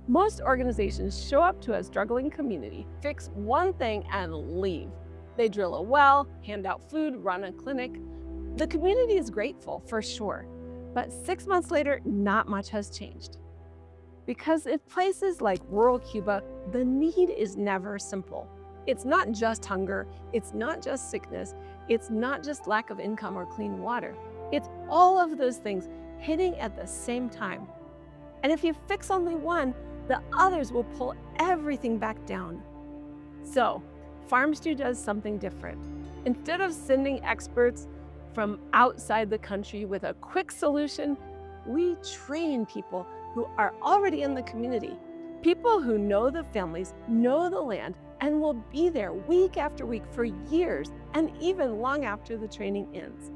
Most organizations show up to a struggling community, fix one thing, and leave. They drill a well, hand out food, run a clinic. The community is grateful, for sure, but 6 months later, not much has changed. Because in places like rural Cuba, the need is never simple. It's not just hunger, it's not just sickness, it's not just lack of income or clean water. It's all of those things hitting at the same time. And if you fix only one, the others will pull everything back down. So, FarmStew does something different. Instead of sending experts from outside the country with a quick solution, we train people who are already in the community. People who know the families, know the land, and will be there week after week for years and even long after the training ends.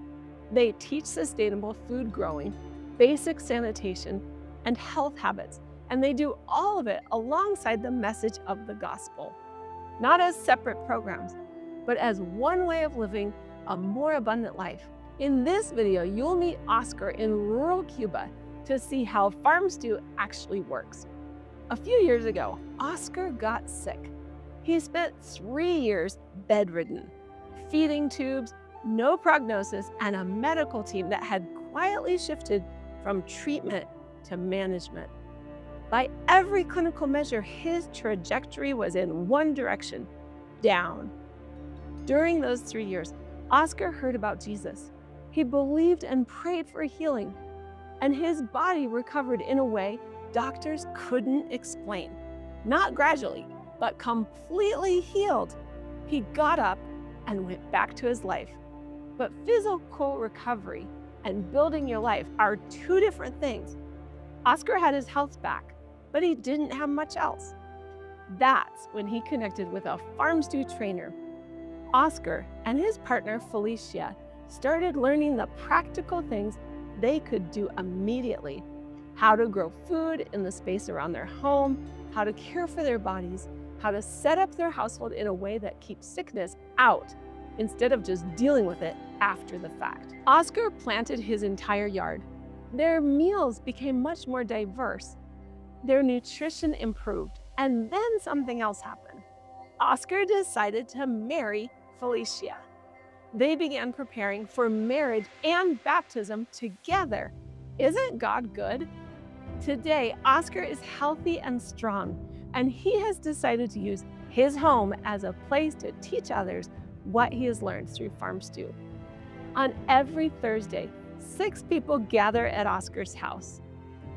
They teach sustainable food growing, basic sanitation, and health habits, and they do all of it alongside the message of the gospel. Not as separate programs, but as one way of living a more abundant life. In this video, you'll meet Oscar in rural Cuba to see how FarmStew actually works. A few years ago, Oscar got sick. He spent 3 years bedridden, feeding tubes, no prognosis, and a medical team that had quietly shifted from treatment to management. By every clinical measure, his trajectory was in one direction, down. During those 3 years, Oscar heard about Jesus. He believed and prayed for healing, and his body recovered in a way doctors couldn't explain. Not gradually, but completely healed. He got up and went back to his life. But physical recovery and building your life are two different things. Oscar had his health back, but he didn't have much else. That's when he connected with a FarmStew trainer. Oscar and his partner Felicia started learning the practical things they could do immediately. How to grow food in the space around their home, how to care for their bodies, how to set up their household in a way that keeps sickness out instead of just dealing with it after the fact. Oscar planted his entire yard. Their meals became much more diverse. Their nutrition improved, and then something else happened. Oscar decided to marry Felicia. They began preparing for marriage and baptism together. Isn't God good? Today, Oscar is healthy and strong, and he has decided to use his home as a place to teach others what he has learned through FarmStew. On every Thursday, 6 people gather at Oscar's house.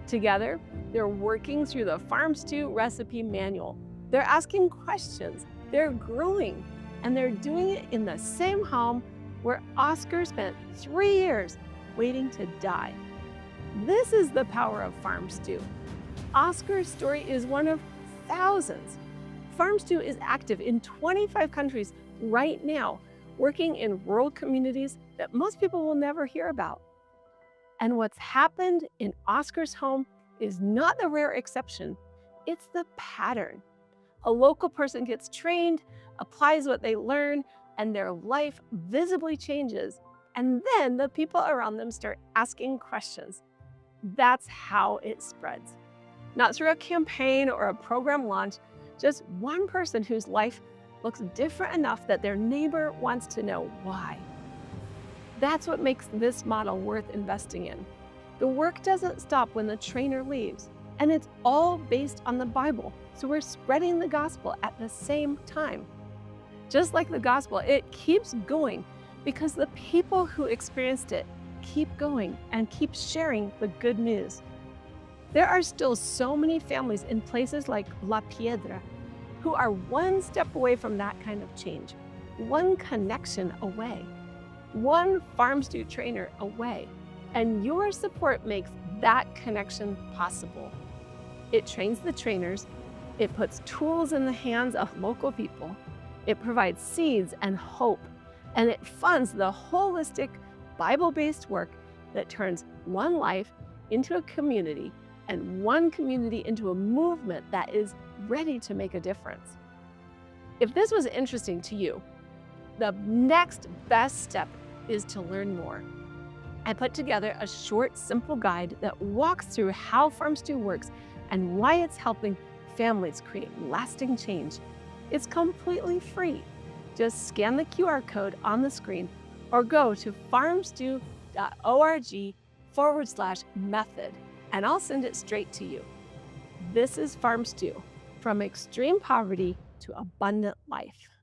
Together, they're working through the FarmStew recipe manual. They're asking questions, they're growing, and they're doing it in the same home where Oscar spent 3 years waiting to die. This is the power of FarmStew. Oscar's story is one of thousands. FarmStew is active in 25 countries right now, working in rural communities that most people will never hear about. And what's happened in Oscar's home is not the rare exception, it's the pattern. A local person gets trained, applies what they learn, and their life visibly changes. And then the people around them start asking questions. That's how it spreads. Not through a campaign or a program launch, just one person whose life looks different enough that their neighbor wants to know why. That's what makes this model worth investing in. The work doesn't stop when the trainer leaves, and it's all based on the Bible, so we're spreading the gospel at the same time. Just like the gospel, it keeps going because the people who experienced it keep going and keep sharing the good news. There are still so many families in places like La Piedra who are one step away from that kind of change, one connection away, one FarmStew trainer away, and your support makes that connection possible. It trains the trainers, it puts tools in the hands of local people, it provides seeds and hope, and it funds the holistic, Bible-based work that turns one life into a community and one community into a movement that is ready to make a difference. If this was interesting to you, the next best step is to learn more. I put together a short, simple guide that walks through how FarmStew works and why it's helping families create lasting change. It's completely free. Just scan the QR code on the screen or go to farmstew.org/method, and I'll send it straight to you. This is Farm Stew, from extreme poverty to abundant life.